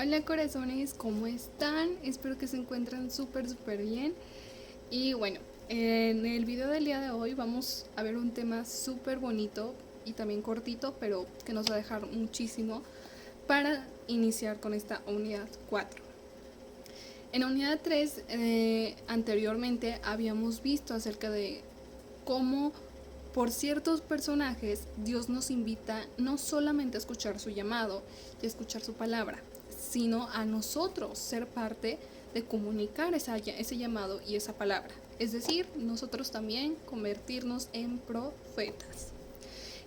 Hola corazones, ¿cómo están? Espero que se encuentren súper bien. Y bueno, en el video del día de hoy vamos a ver un tema súper bonito y también cortito, pero que nos va a dejar muchísimo para iniciar con esta unidad 4. En la unidad 3, anteriormente habíamos visto acerca de cómo por ciertos personajes Dios nos invita no solamente a escuchar su llamado y a escuchar su palabra, sino a nosotros ser parte de comunicar ese llamado y esa palabra. Es decir, nosotros también convertirnos en profetas.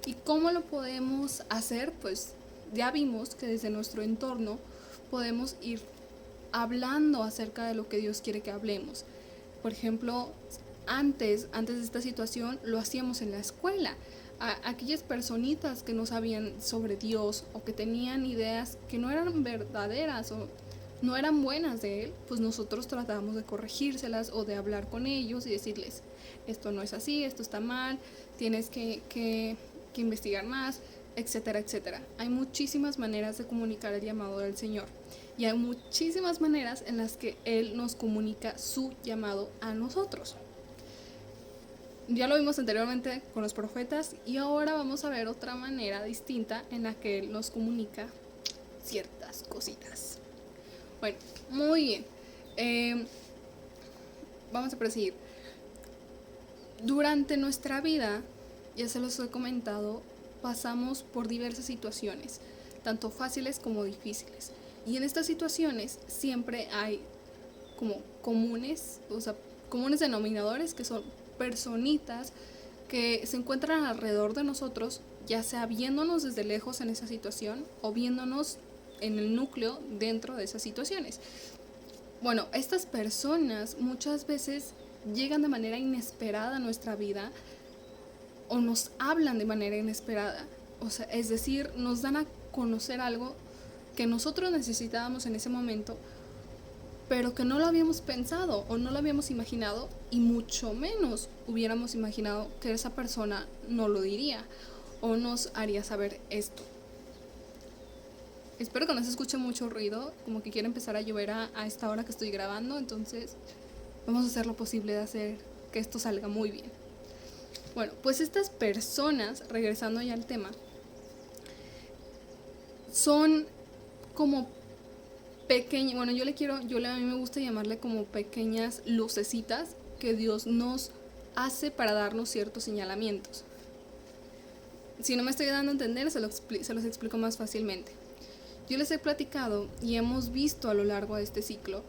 ¿Y cómo lo podemos hacer? Pues ya vimos que desde nuestro entorno podemos ir hablando acerca de lo que Dios quiere que hablemos. Por ejemplo, antes de esta situación lo hacíamos en la escuela. Aquellas personitas que no sabían sobre Dios o que tenían ideas que no eran verdaderas o no eran buenas de Él, pues nosotros tratábamos de corregírselas o de hablar con ellos y decirles, esto no es así, esto está mal, tienes que investigar más, etcétera, etcétera. Hay muchísimas maneras de comunicar el llamado del Señor. Y hay muchísimas maneras en las que Él nos comunica su llamado a nosotros. Ya lo vimos anteriormente con los profetas y ahora vamos a ver otra manera distinta en la que Él nos comunica ciertas cositas. Bueno, muy bien. Vamos a proseguir. Durante nuestra vida, ya se los he comentado, pasamos por diversas situaciones, tanto fáciles como difíciles. Y en estas situaciones siempre hay como comunes, o sea, comunes denominadores que son personitas que se encuentran alrededor de nosotros, ya sea viéndonos desde lejos en esa situación o viéndonos en el núcleo dentro de esas situaciones. Bueno, estas personas muchas veces llegan de manera inesperada a nuestra vida o nos hablan de manera inesperada. O sea, es decir, nos dan a conocer algo que nosotros necesitábamos en ese momento, pero que no lo habíamos pensado o no lo habíamos imaginado y mucho menos hubiéramos imaginado que esa persona no lo diría o nos haría saber esto. Espero que no se escuche mucho ruido, como que quiere empezar a llover a esta hora que estoy grabando, entonces vamos a hacer lo posible de hacer que esto salga muy bien. Bueno, pues estas personas, regresando ya al tema, son como pequeñas, bueno, a mí me gusta llamarle como pequeñas lucecitas que Dios nos hace para darnos ciertos señalamientos. Si no me estoy dando a entender, se los explico más fácilmente. Yo les he platicado y hemos visto a lo largo de este ciclo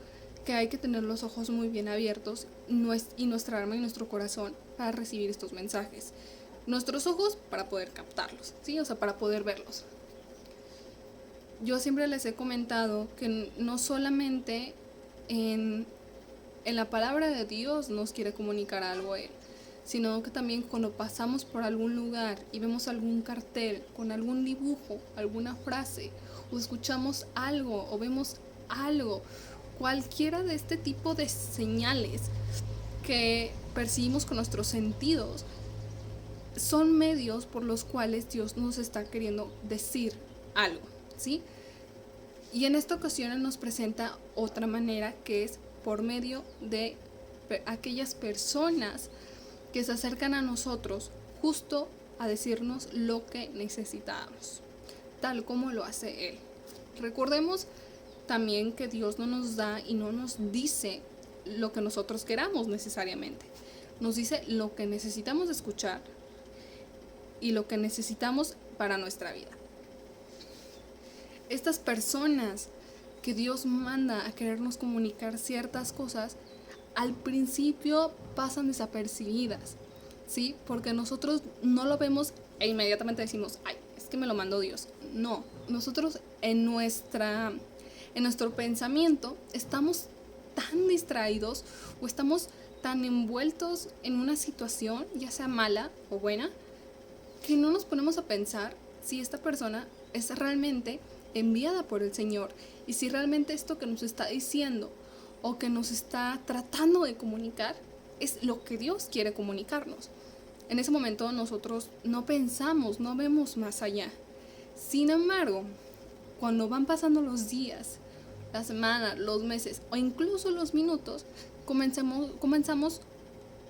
que hay que tener los ojos muy bien abiertos y nuestra alma y nuestro corazón para recibir estos mensajes. Nuestros ojos para poder captarlos, ¿sí? O sea, para poder verlos. Yo siempre les he comentado que no solamente en la palabra de Dios nos quiere comunicar algo a Él, sino que también cuando pasamos por algún lugar y vemos algún cartel con algún dibujo, alguna frase, o escuchamos algo o vemos algo, cualquiera de este tipo de señales que percibimos con nuestros sentidos, son medios por los cuales Dios nos está queriendo decir algo, ¿sí? Y en esta ocasión Él nos presenta otra manera, que es por medio de aquellas personas que se acercan a nosotros justo a decirnos lo que necesitamos, tal como lo hace Él. Recordemos también que Dios no nos da y no nos dice lo que nosotros queramos necesariamente. Nos dice lo que necesitamos escuchar y lo que necesitamos para nuestra vida. Estas personas que Dios manda a querernos comunicar ciertas cosas, al principio pasan desapercibidas, ¿sí? Porque nosotros no lo vemos e inmediatamente decimos, ay, es que me lo mandó Dios. No, nosotros en nuestro pensamiento estamos tan distraídos o estamos tan envueltos en una situación, ya sea mala o buena, que no nos ponemos a pensar si esta persona es realmente enviada por el Señor y si realmente esto que nos está diciendo o que nos está tratando de comunicar es lo que Dios quiere comunicarnos. En ese momento nosotros no pensamos, no vemos más allá. Sin embargo, cuando van pasando los días, la semana, los meses o incluso los minutos, comenzamos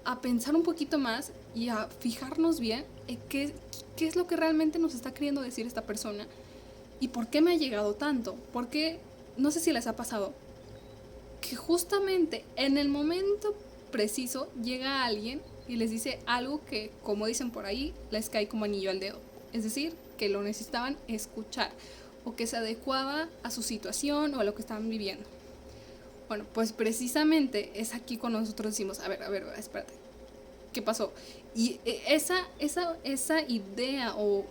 a pensar un poquito más y a fijarnos bien en qué es lo que realmente nos está queriendo decir esta persona y por qué me ha llegado tanto. Porque no sé si les ha pasado que justamente en el momento preciso llega alguien y les dice algo que, como dicen por ahí, les cae como anillo al dedo. Es decir, que lo necesitaban escuchar o que se adecuaba a su situación o a lo que estaban viviendo. Bueno, pues precisamente es aquí cuando nosotros decimos, a ver, espérate, ¿qué pasó? Y esa idea o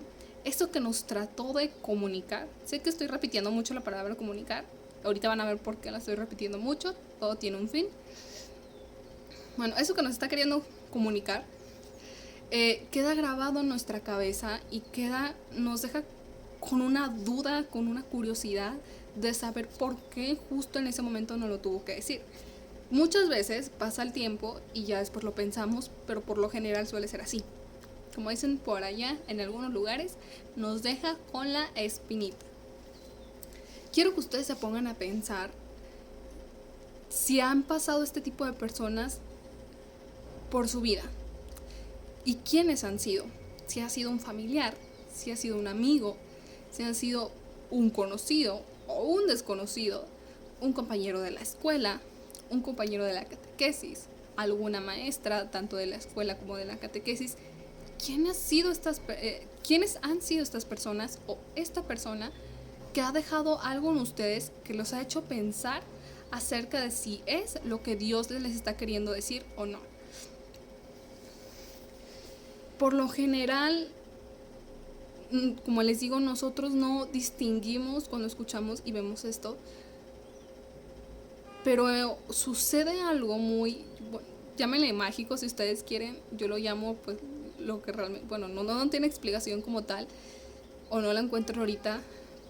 eso que nos trató de comunicar, sé que estoy repitiendo mucho la palabra comunicar, ahorita van a ver por qué la estoy repitiendo mucho, todo tiene un fin. Bueno, eso que nos está queriendo comunicar queda grabado en nuestra cabeza y nos deja con una duda, con una curiosidad de saber por qué justo en ese momento no lo tuvo que decir. Muchas veces pasa el tiempo y ya después lo pensamos, pero por lo general suele ser así. Como dicen por allá, en algunos lugares, nos deja con la espinita. Quiero que ustedes se pongan a pensar si han pasado este tipo de personas por su vida. ¿Y quiénes han sido? Si ha sido un familiar, si ha sido un amigo, si ha sido un conocido o un desconocido, un compañero de la escuela, un compañero de la catequesis, alguna maestra, tanto de la escuela como de la catequesis. ¿Quiénes han sido estas personas o esta persona que ha dejado algo en ustedes que los ha hecho pensar acerca de si es lo que Dios les está queriendo decir o no? Por lo general, como les digo, nosotros no distinguimos cuando escuchamos y vemos esto, pero sucede algo muy, bueno, llámenle mágico si ustedes quieren, yo lo llamo pues lo que realmente, bueno, no tiene explicación como tal, o no la encuentro ahorita,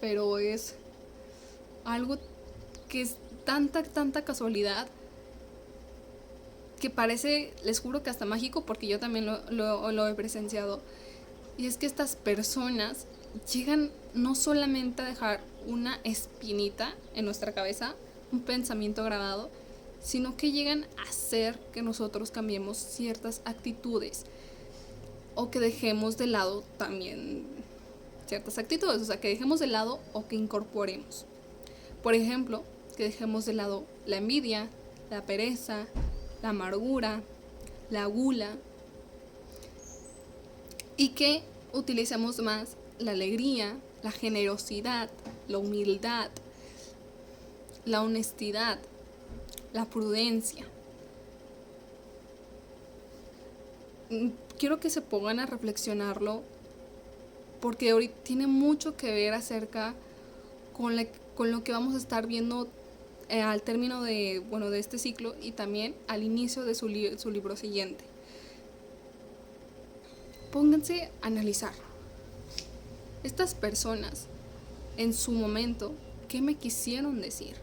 pero es algo que es tanta casualidad que parece, les juro que hasta mágico, porque yo también lo he presenciado. Y es que estas personas llegan no solamente a dejar una espinita en nuestra cabeza, un pensamiento grabado, sino que llegan a hacer que nosotros cambiemos ciertas actitudes o que dejemos de lado también ciertas actitudes, o sea, que dejemos de lado o que incorporemos. Por ejemplo, que dejemos de lado la envidia, la pereza, la amargura, la gula, y que utilicemos más la alegría, la generosidad, la humildad, la honestidad, la prudencia. Quiero que se pongan a reflexionarlo porque ahorita tiene mucho que ver acerca con lo que vamos a estar viendo al término de este ciclo y también al inicio de su libro siguiente. Pónganse a analizar. Estas personas, en su momento, ¿qué me quisieron decir?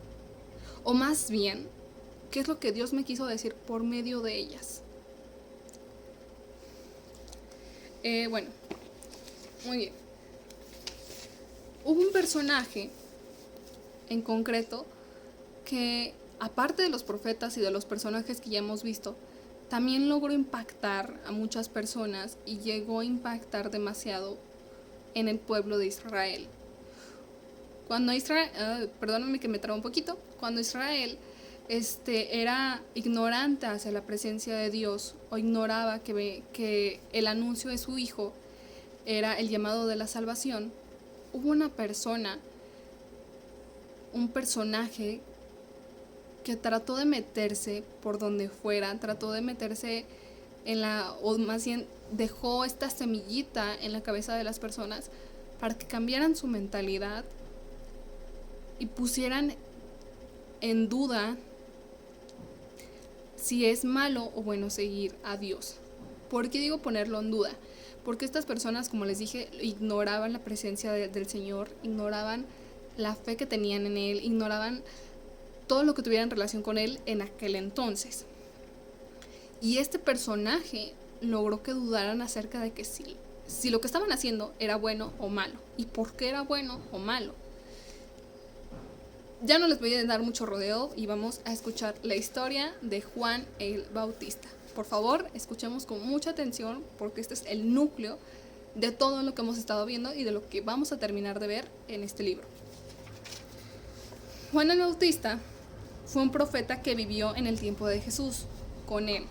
O más bien, ¿qué es lo que Dios me quiso decir por medio de ellas? Bueno, muy bien. Hubo un personaje en concreto que, aparte de los profetas y de los personajes que ya hemos visto, también logró impactar a muchas personas y llegó a impactar demasiado en el pueblo de Israel. Cuando Israel, perdóname que me trabo un poquito, cuando Israel era ignorante hacia la presencia de Dios o ignoraba que el anuncio de su hijo era el llamado de la salvación, hubo una persona, un personaje que trató de meterse por donde fuera, trató de meterse o más bien dejó esta semillita en la cabeza de las personas para que cambiaran su mentalidad y pusieran en duda si es malo o bueno seguir a Dios. ¿Por qué digo ponerlo en duda? Porque estas personas, como les dije, ignoraban la presencia del Señor, ignoraban la fe que tenían en Él, ignoraban todo lo que tuviera en relación con Él en aquel entonces. Y este personaje logró que dudaran acerca de que si lo que estaban haciendo era bueno o malo, y por qué era bueno o malo. ya no les voy a dar mucho rodeo y vamos a escuchar la historia de Juan el Bautista. Por favor, escuchemos con mucha atención porque este es el núcleo de todo lo que hemos estado viendo y de lo que vamos a terminar de ver en este libro. Juan el Bautista fue un profeta que vivió en el tiempo de Jesús. Con él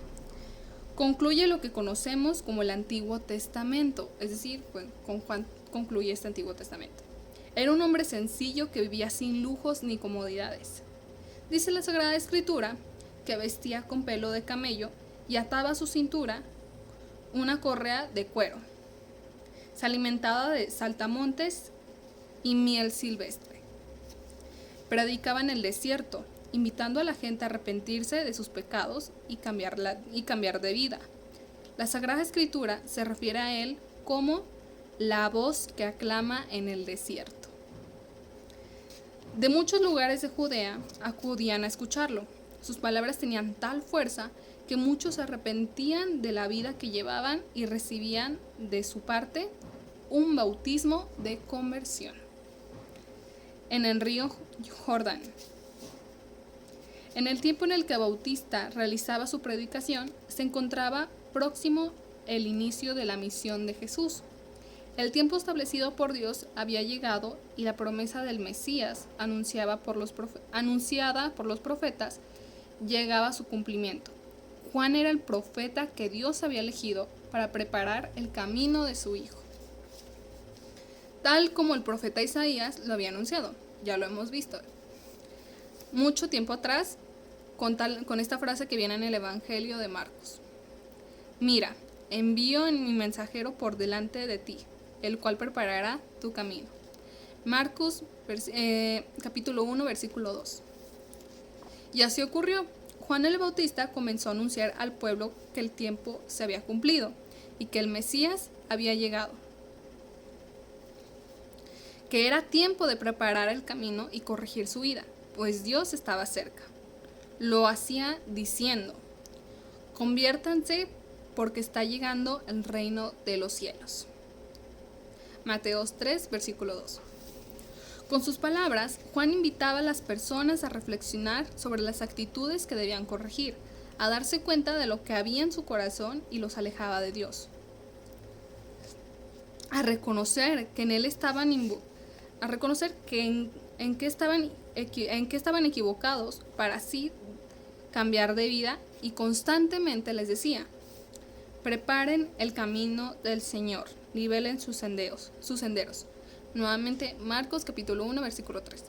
concluye lo que conocemos como el Antiguo Testamento, es decir, con Juan concluye este Antiguo Testamento. Era un hombre sencillo que vivía sin lujos ni comodidades. Dice la Sagrada Escritura que vestía con pelo de camello y ataba a su cintura una correa de cuero. Se alimentaba de saltamontes y miel silvestre. Predicaba en el desierto, invitando a la gente a arrepentirse de sus pecados y cambiar de vida. La Sagrada Escritura se refiere a él como la voz que aclama en el desierto. De muchos lugares de Judea acudían a escucharlo. Sus palabras tenían tal fuerza que muchos se arrepentían de la vida que llevaban y recibían de su parte un bautismo de conversión. En el río Jordán. En el tiempo en el que Bautista realizaba su predicación, se encontraba próximo el inicio de la misión de Jesús. El tiempo establecido por Dios había llegado y la promesa del Mesías, anunciada por los profetas, llegaba a su cumplimiento. Juan era el profeta que Dios había elegido para preparar el camino de su Hijo. Tal como el profeta Isaías lo había anunciado, ya lo hemos visto. Mucho tiempo atrás, con esta frase que viene en el Evangelio de Marcos. Mira, envío en mi mensajero por delante de ti, el cual preparará tu camino. Marcos capítulo 1, versículo 2. Y así ocurrió. Juan el Bautista comenzó a anunciar al pueblo que el tiempo se había cumplido y que el Mesías había llegado. Que era tiempo de preparar el camino y corregir su vida, pues Dios estaba cerca. Lo hacía diciendo: conviértanse porque está llegando el reino de los cielos. Mateos 3, versículo 2. Con sus palabras, Juan invitaba a las personas a reflexionar sobre las actitudes que debían corregir, a darse cuenta de lo que había en su corazón y los alejaba de Dios. A reconocer que en él estaban en qué estaban equivocados para así cambiar de vida, y constantemente les decía: preparen el camino del Señor, nivelen sus senderos. Nuevamente, Marcos capítulo 1, versículo 3.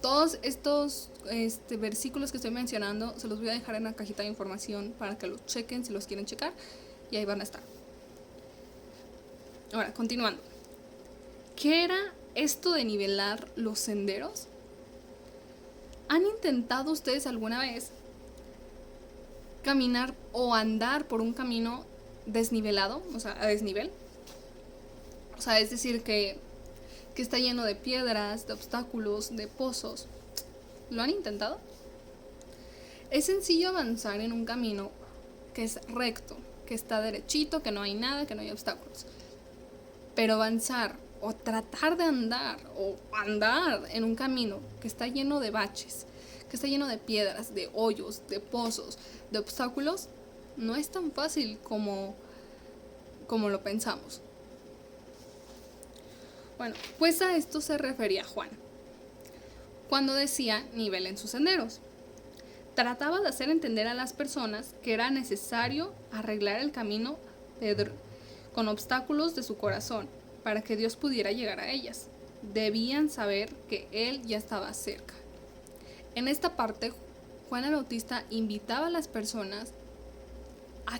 Todos estos versículos que estoy mencionando se los voy a dejar en la cajita de información para que los chequen si los quieren checar, y ahí van a estar. Ahora, continuando. ¿Qué era esto de nivelar los senderos? ¿Han intentado ustedes alguna vez caminar o andar por un camino desnivelado, o sea, a desnivel? O sea, es decir, que está lleno de piedras, de obstáculos, de pozos. ¿Lo han intentado? Es sencillo avanzar en un camino que es recto, que está derechito, que no hay nada, que no hay obstáculos. Pero avanzar o tratar de andar o andar en un camino que está lleno de baches, que está lleno de piedras, de hoyos, de pozos, de obstáculos, no es tan fácil como lo pensamos. Bueno, pues a esto se refería Juan cuando decía nivelen sus senderos. Trataba de hacer entender a las personas que era necesario arreglar el camino con obstáculos de su corazón para que Dios pudiera llegar a ellas. Debían saber que Él ya estaba cerca. En esta parte, Juan el Bautista invitaba a las personas a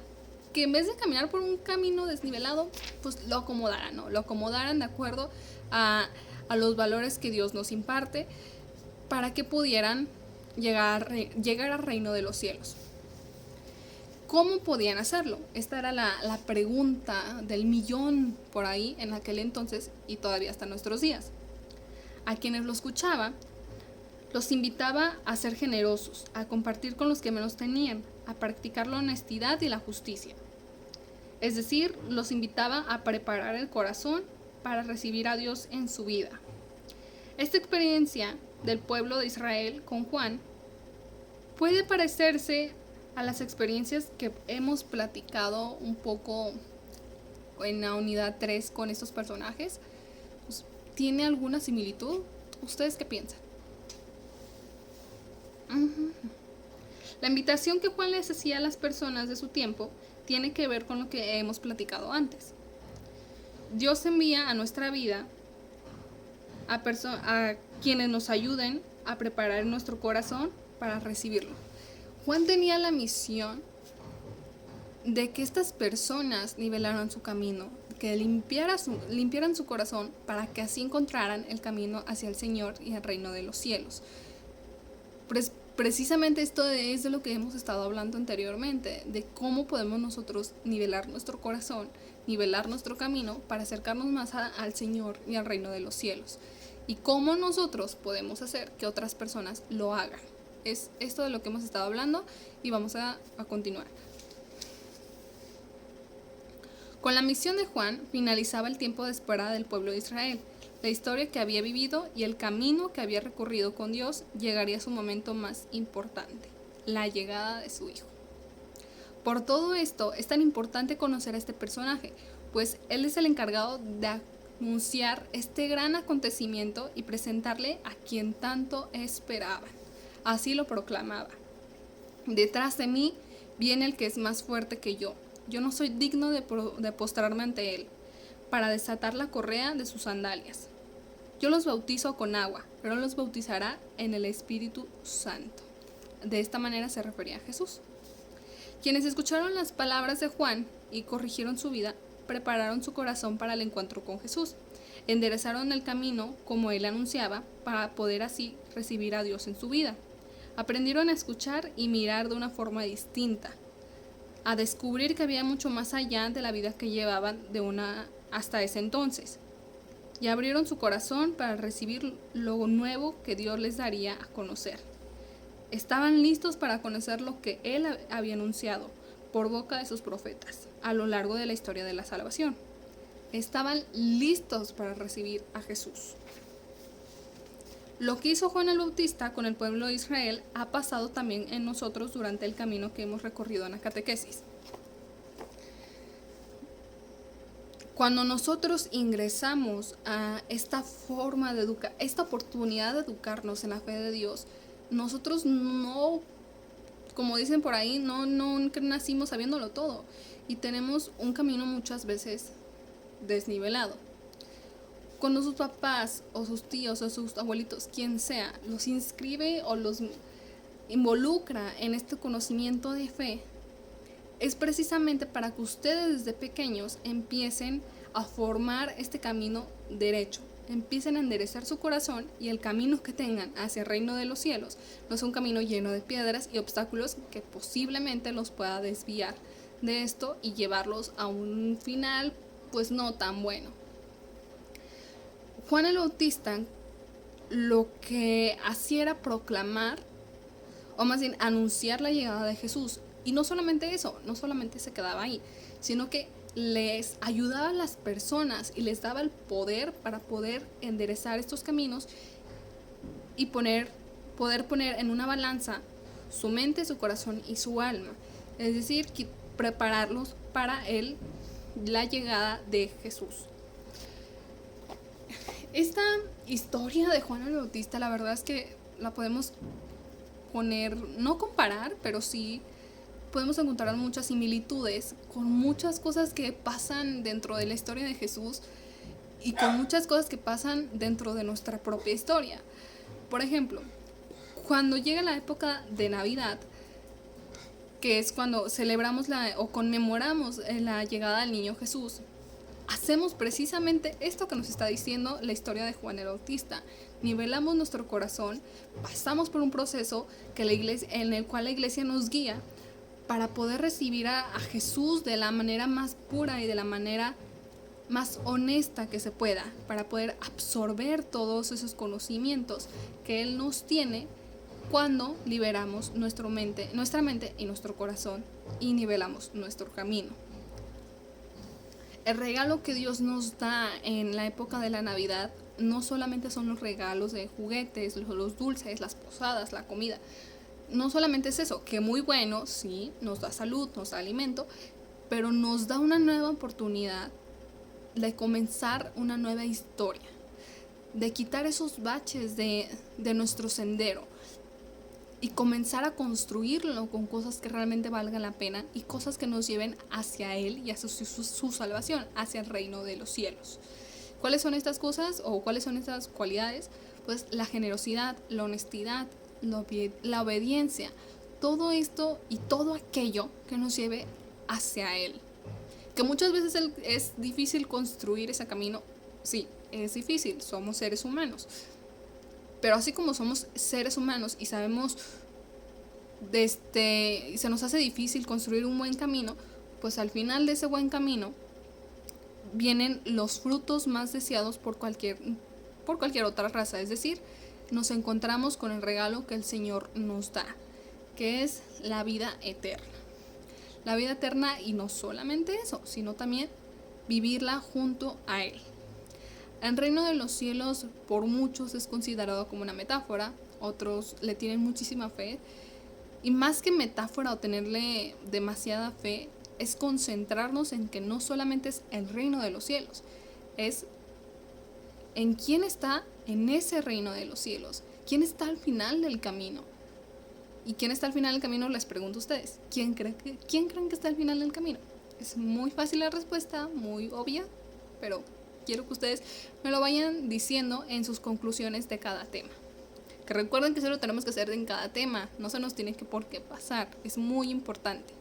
que en vez de caminar por un camino desnivelado, pues lo acomodaran, ¿no? Lo acomodaran de acuerdo a los valores que Dios nos imparte para que pudieran llegar al reino de los cielos. ¿Cómo podían hacerlo? Esta era la pregunta del millón por ahí en aquel entonces y todavía hasta nuestros días. A quienes lo escuchaba, los invitaba a ser generosos, a compartir con los que menos tenían, a practicar la honestidad y la justicia. Es decir, los invitaba a preparar el corazón para recibir a Dios en su vida. Esta experiencia del pueblo de Israel con Juan puede parecerse a las experiencias que hemos platicado un poco en la unidad 3 con estos personajes. Pues, ¿tiene alguna similitud? ¿Ustedes qué piensan? La invitación que Juan les hacía a las personas de su tiempo tiene que ver con lo que hemos platicado antes. Dios envía a nuestra vida a quienes nos ayuden a preparar nuestro corazón para recibirlo. Juan tenía la misión de que estas personas nivelaran su camino, que limpiaran su corazón para que así encontraran el camino hacia el Señor y el reino de los cielos. Pues precisamente esto es de lo que hemos estado hablando anteriormente, de cómo podemos nosotros nivelar nuestro corazón, nivelar nuestro camino para acercarnos más al Señor y al reino de los cielos. Y cómo nosotros podemos hacer que otras personas lo hagan. Es esto de lo que hemos estado hablando y vamos a continuar. Con la misión de Juan finalizaba el tiempo de espera del pueblo de Israel. La historia que había vivido y el camino que había recorrido con Dios llegaría a su momento más importante, la llegada de su Hijo. Por todo esto es tan importante conocer a este personaje, pues él es el encargado de anunciar este gran acontecimiento y presentarle a quien tanto esperaban. Así lo proclamaba: detrás de mí viene el que es más fuerte que yo. Yo no soy digno de postrarme ante él, para desatar la correa de sus sandalias. Yo los bautizo con agua, pero los bautizará en el Espíritu Santo. De esta manera se refería a Jesús. Quienes escucharon las palabras de Juan y corrigieron su vida, prepararon su corazón para el encuentro con Jesús. Enderezaron el camino como él anunciaba, para poder así recibir a Dios en su vida. Aprendieron a escuchar y mirar de una forma distinta, a descubrir que había mucho más allá de la vida que llevaban hasta ese entonces, y abrieron su corazón para recibir lo nuevo que Dios les daría a conocer. Estaban listos para conocer lo que Él había anunciado por boca de sus profetas a lo largo de la historia de la salvación. Estaban listos para recibir a Jesús. Lo que hizo Juan el Bautista con el pueblo de Israel ha pasado también en nosotros durante el camino que hemos recorrido en la catequesis. Cuando nosotros ingresamos a esta forma de educar, esta oportunidad de educarnos en la fe de Dios, nosotros no, como dicen por ahí, no nacimos sabiéndolo todo y tenemos un camino muchas veces desnivelado. Cuando sus papás o sus tíos o sus abuelitos, quien sea, los inscribe o los involucra en este conocimiento de fe, es precisamente para que ustedes desde pequeños empiecen a formar este camino derecho, empiecen a enderezar su corazón, y el camino que tengan hacia el reino de los cielos no es un camino lleno de piedras y obstáculos que posiblemente los pueda desviar de esto y llevarlos a un final pues no tan bueno. Juan el Bautista lo que hacía era proclamar, o más bien anunciar la llegada de Jesús. Y no solamente eso, no solamente se quedaba ahí, sino que les ayudaba a las personas y les daba el poder para poder enderezar estos caminos y poder poner en una balanza su mente, su corazón y su alma. Es decir, prepararlos para la llegada de Jesús. Esta historia de Juan el Bautista, la verdad es que la podemos poner, no comparar, pero sí podemos encontrar muchas similitudes con muchas cosas que pasan dentro de la historia de Jesús y con muchas cosas que pasan dentro de nuestra propia historia. Por ejemplo, cuando llega la época de Navidad, que es cuando celebramos o conmemoramos la llegada del niño Jesús, hacemos precisamente esto que nos está diciendo la historia de Juan el Bautista. Nivelamos nuestro corazón, pasamos por un proceso en el cual la iglesia nos guía para poder recibir a Jesús de la manera más pura y de la manera más honesta que se pueda, para poder absorber todos esos conocimientos que Él nos tiene cuando liberamos nuestra mente y nuestro corazón y nivelamos nuestro camino. El regalo que Dios nos da en la época de la Navidad no solamente son los regalos de juguetes, los dulces, las posadas, la comida. No solamente es eso, que muy bueno, sí, nos da salud, nos da alimento, pero nos da una nueva oportunidad de comenzar una nueva historia, de quitar esos baches de nuestro sendero y comenzar a construirlo con cosas que realmente valgan la pena y cosas que nos lleven hacia Él y hacia su salvación, hacia el reino de los cielos. ¿Cuáles son estas cosas o cuáles son estas cualidades? Pues la generosidad, la honestidad, la obediencia, todo esto y todo aquello que nos lleve hacia Él. Que muchas veces es difícil construir ese camino, sí, es difícil, somos seres humanos. Pero así como somos seres humanos y sabemos, se nos hace difícil construir un buen camino, pues al final de ese buen camino vienen los frutos más deseados por cualquier otra raza. Es decir, nos encontramos con el regalo que el Señor nos da, que es la vida eterna. La vida eterna, y no solamente eso, sino también vivirla junto a Él. El reino de los cielos por muchos es considerado como una metáfora, otros le tienen muchísima fe, y más que metáfora o tenerle demasiada fe, es concentrarnos en que no solamente es el reino de los cielos, es en quién está en ese reino de los cielos, quién está al final del camino. ¿Y quién está al final del camino? Les pregunto a ustedes, ¿quién creen que está al final del camino? Es muy fácil la respuesta, muy obvia, pero quiero que ustedes me lo vayan diciendo en sus conclusiones de cada tema. Que recuerden que eso lo tenemos que hacer en cada tema, no se nos tiene que por qué pasar, es muy importante.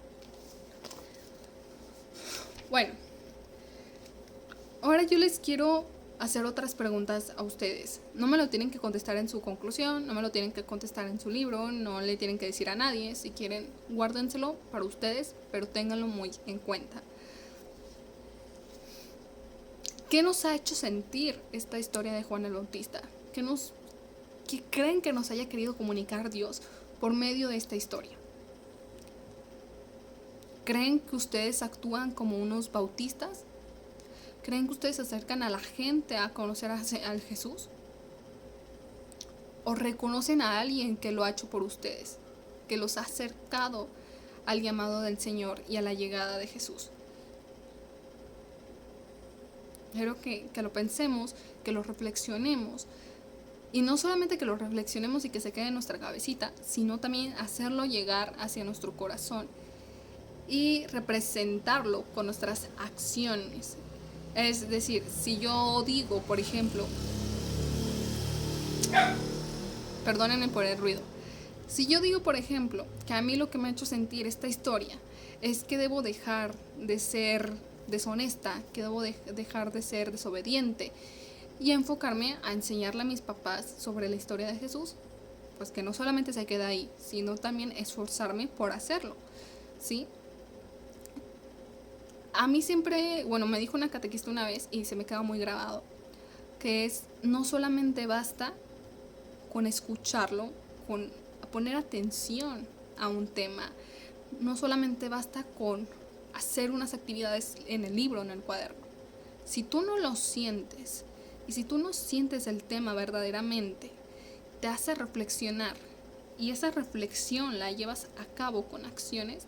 Bueno, ahora yo les quiero hacer otras preguntas a ustedes. No me lo tienen que contestar en su conclusión, no me lo tienen que contestar en su libro, no le tienen que decir a nadie. Si quieren, guárdenselo para ustedes, pero ténganlo muy en cuenta. ¿Qué nos ha hecho sentir esta historia de Juan el Bautista? ¿Qué creen que nos haya querido comunicar Dios por medio de esta historia? ¿Creen que ustedes actúan como unos bautistas? ¿Creen que ustedes se acercan a la gente a conocer al Jesús? ¿O reconocen a alguien que lo ha hecho por ustedes? Que los ha acercado al llamado del Señor y a la llegada de Jesús. Quiero que lo pensemos, que lo reflexionemos. Y no solamente que lo reflexionemos y que se quede en nuestra cabecita, sino también hacerlo llegar hacia nuestro corazón y representarlo con nuestras acciones. Es decir, si yo digo, por ejemplo, perdónenme por el ruido, si yo digo, por ejemplo, que a mí lo que me ha hecho sentir esta historia es que debo dejar de ser deshonesta, que debo dejar de ser desobediente y enfocarme a enseñarle a mis papás sobre la historia de Jesús, pues que no solamente se queda ahí, sino también esforzarme por hacerlo, ¿sí? A mí siempre, me dijo una catequista una vez y se me queda muy grabado, que es, no solamente basta con escucharlo, con poner atención a un tema, no solamente basta con hacer unas actividades en el libro, en el cuaderno. Si tú no lo sientes y si tú no sientes el tema verdaderamente, te hace reflexionar y esa reflexión la llevas a cabo con acciones,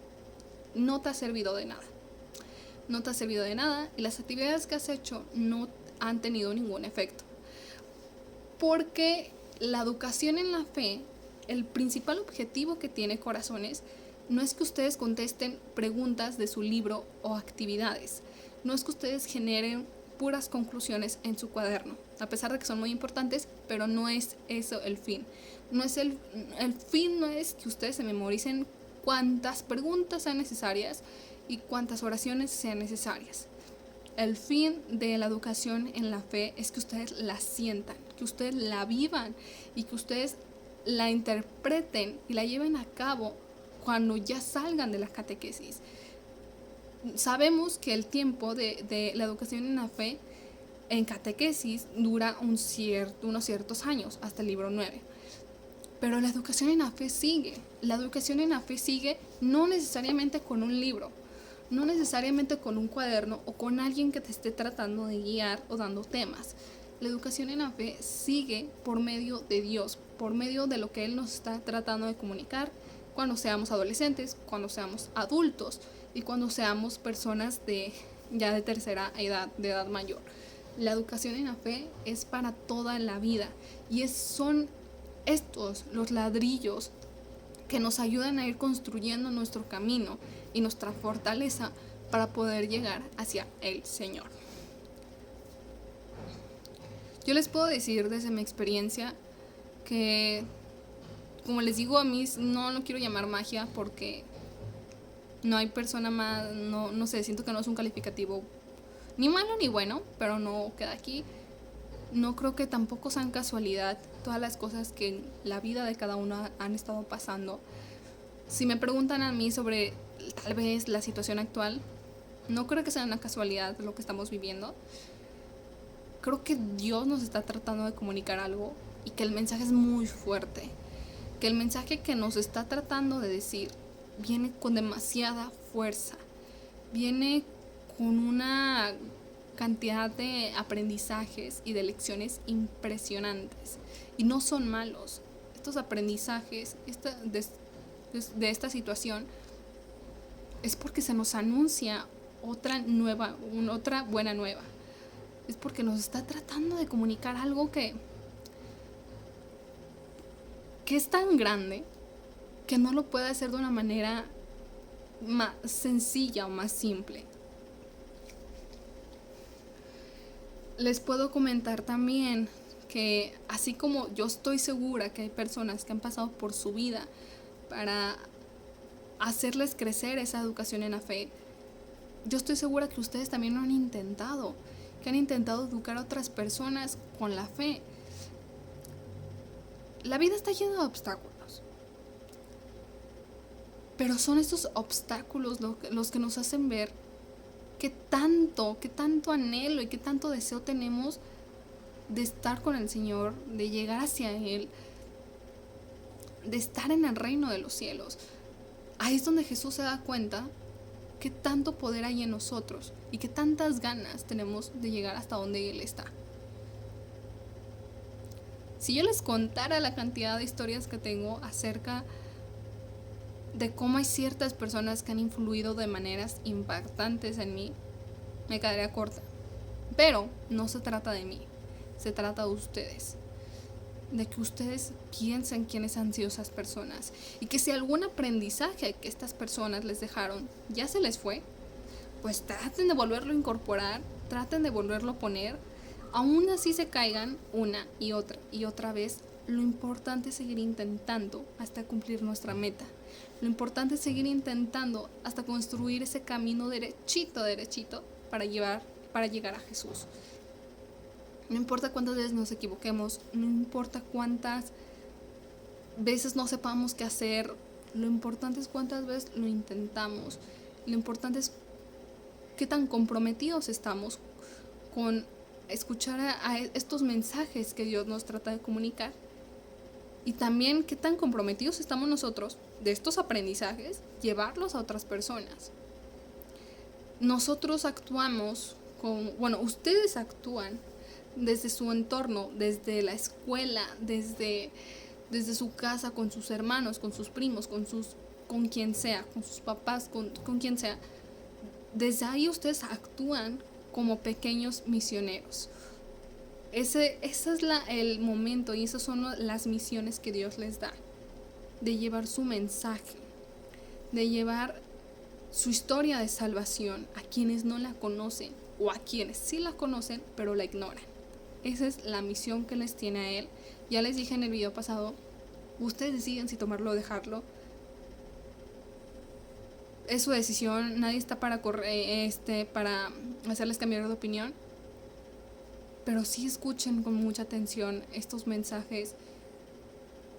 no te ha servido de nada. No te ha servido de nada y las actividades que has hecho no han tenido ningún efecto. Porque la educación en la fe, el principal objetivo que tiene Corazones, no es que ustedes contesten preguntas de su libro o actividades. No es que ustedes generen puras conclusiones en su cuaderno, a pesar de que son muy importantes, pero no es eso el fin. No es el fin no es que ustedes se memoricen cuantas preguntas sean necesarias y cuantas oraciones sean necesarias. El fin de la educación en la fe es que ustedes la sientan, que ustedes la vivan y que ustedes la interpreten y la lleven a cabo cuando ya salgan de la catequesis. Sabemos que el tiempo de la educación en la fe en catequesis dura unos ciertos años, hasta el libro 9. Pero la educación en la fe sigue. La educación en la fe sigue no necesariamente con un libro, no necesariamente con un cuaderno o con alguien que te esté tratando de guiar o dando temas. La educación en la fe sigue por medio de Dios, por medio de lo que Él nos está tratando de comunicar cuando seamos adolescentes, cuando seamos adultos y cuando seamos personas ya de tercera edad, de edad mayor. La educación en la fe es para toda la vida y son estos los ladrillos que nos ayudan a ir construyendo nuestro camino y nuestra fortaleza para poder llegar hacia el Señor. Yo les puedo decir desde mi experiencia que, como les digo, a mí no lo quiero llamar magia porque no hay persona más, no sé, siento que no es un calificativo ni malo ni bueno, pero no queda aquí. No creo que tampoco sean casualidad todas las cosas que en la vida de cada uno han estado pasando. Si me preguntan a mí sobre tal vez la situación actual, no creo que sea una casualidad lo que estamos viviendo. Creo que Dios nos está tratando de comunicar algo y que el mensaje es muy fuerte. Que el mensaje que nos está tratando de decir viene con demasiada fuerza. Viene con una cantidad de aprendizajes y de lecciones impresionantes. Y no son malos. Estos aprendizajes de esta situación es porque se nos anuncia otra buena nueva. Es porque nos está tratando de comunicar algo que es tan grande que no lo puede hacer de una manera más sencilla o más simple. Les puedo comentar también que así como yo estoy segura que hay personas que han pasado por su vida para hacerles crecer esa educación en la fe, yo estoy segura que ustedes también lo han intentado, que han intentado educar a otras personas con la fe. La vida está llena de obstáculos, pero son estos obstáculos los que nos hacen ver qué tanto anhelo y qué tanto deseo tenemos de estar con el Señor, de llegar hacia Él, de estar en el reino de los cielos. Ahí es donde Jesús se da cuenta qué tanto poder hay en nosotros y qué tantas ganas tenemos de llegar hasta donde Él está. Si yo les contara la cantidad de historias que tengo acerca de cómo hay ciertas personas que han influido de maneras impactantes en mí, me quedaría corta. Pero no se trata de mí, se trata de ustedes. De que ustedes piensen quiénes han sido esas personas y que si algún aprendizaje que estas personas les dejaron ya se les fue, pues traten de volverlo a incorporar, traten de volverlo a poner, aún así se caigan una y otra vez. Lo importante es seguir intentando hasta cumplir nuestra meta. Lo importante es seguir intentando hasta construir ese camino derechito para llegar a Jesús. No importa cuántas veces nos equivoquemos, no importa cuántas veces no sepamos qué hacer, lo importante es cuántas veces lo intentamos. Lo importante es qué tan comprometidos estamos con escuchar a estos mensajes que Dios nos trata de comunicar. Y también qué tan comprometidos estamos nosotros de estos aprendizajes, llevarlos a otras personas. Nosotros actuamos ustedes actúan desde su entorno, desde la escuela, desde su casa, con sus hermanos, con sus primos, con quien sea, con sus papás, con quien sea. Desde ahí ustedes actúan como pequeños misioneros. Ese es el momento y esas son las misiones que Dios les da, de llevar su mensaje, de llevar su historia de salvación a quienes no la conocen o a quienes sí la conocen pero la ignoran. Esa es la misión que les tiene a Él. Ya les dije en el video pasado, ustedes deciden si tomarlo o dejarlo. Es su decisión, nadie está para hacerles cambiar de opinión. Pero sí escuchen con mucha atención estos mensajes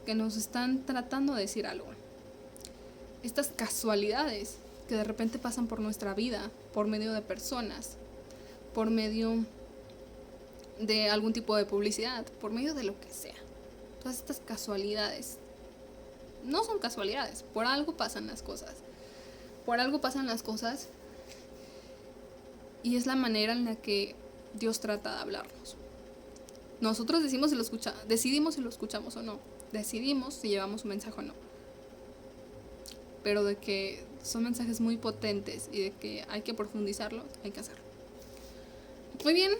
que nos están tratando de decir algo. Estas casualidades que de repente pasan por nuestra vida, por medio de personas, por medio de algún tipo de publicidad, por medio de lo que sea. Todas estas casualidades no son casualidades, por algo pasan las cosas. Por algo pasan las cosas y es la manera en la que Dios trata de hablarnos. Nosotros decidimos si lo escuchamos o no. Decidimos si llevamos un mensaje o no. Pero de que son mensajes muy potentes y de que hay que profundizarlos, hay que hacerlo. Muy bien,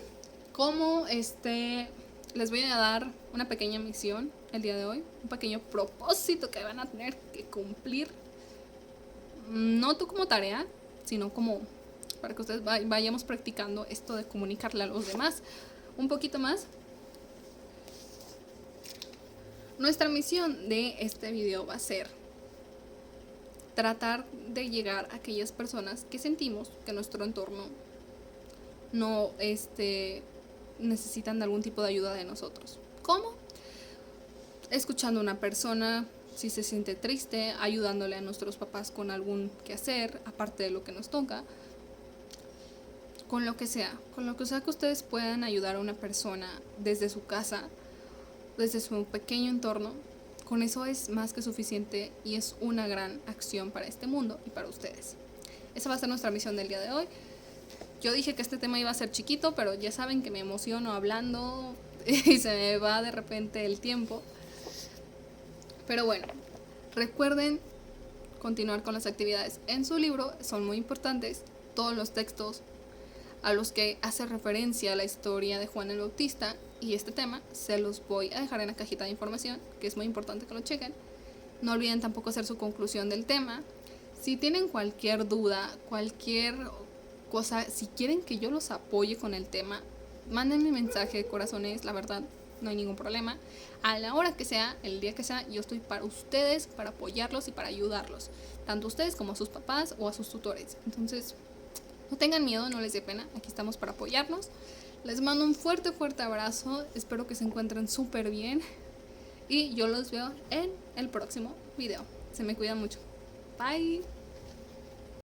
como les voy a dar una pequeña misión el día de hoy, un pequeño propósito que van a tener que cumplir. No tú como tarea, sino como para que ustedes vayamos practicando esto de comunicarle a los demás un poquito más. Nuestra misión de este video va a ser tratar de llegar a aquellas personas que sentimos que nuestro entorno no necesitan de algún tipo de ayuda de nosotros. ¿Cómo? Escuchando a una persona si se siente triste, ayudándole a nuestros papás con algún quehacer, aparte de lo que nos toca, con lo que sea que ustedes puedan ayudar a una persona desde su casa, desde su pequeño entorno. Con eso es más que suficiente y es una gran acción para este mundo y para ustedes. Esa va a ser nuestra misión del día de hoy. Yo dije que este tema iba a ser chiquito, pero ya saben que me emociono hablando y se me va de repente el tiempo. Pero bueno, recuerden continuar con las actividades en su libro, son muy importantes. Todos los textos a los que hace referencia a la historia de Juan el Bautista y este tema se los voy a dejar en la cajita de información, que es muy importante que lo chequen. No olviden tampoco hacer su conclusión del tema. Si tienen cualquier duda, cualquier cosa, si quieren que yo los apoye con el tema, mándenme mensaje, corazones, la verdad, no hay ningún problema. A la hora que sea, el día que sea, yo estoy para ustedes, para apoyarlos y para ayudarlos, tanto a ustedes como a sus papás o a sus tutores. Entonces, no tengan miedo, no les dé pena, aquí estamos para apoyarnos. Les mando un fuerte abrazo, espero que se encuentren súper bien y yo los veo en el próximo video. Se me cuidan mucho. Bye.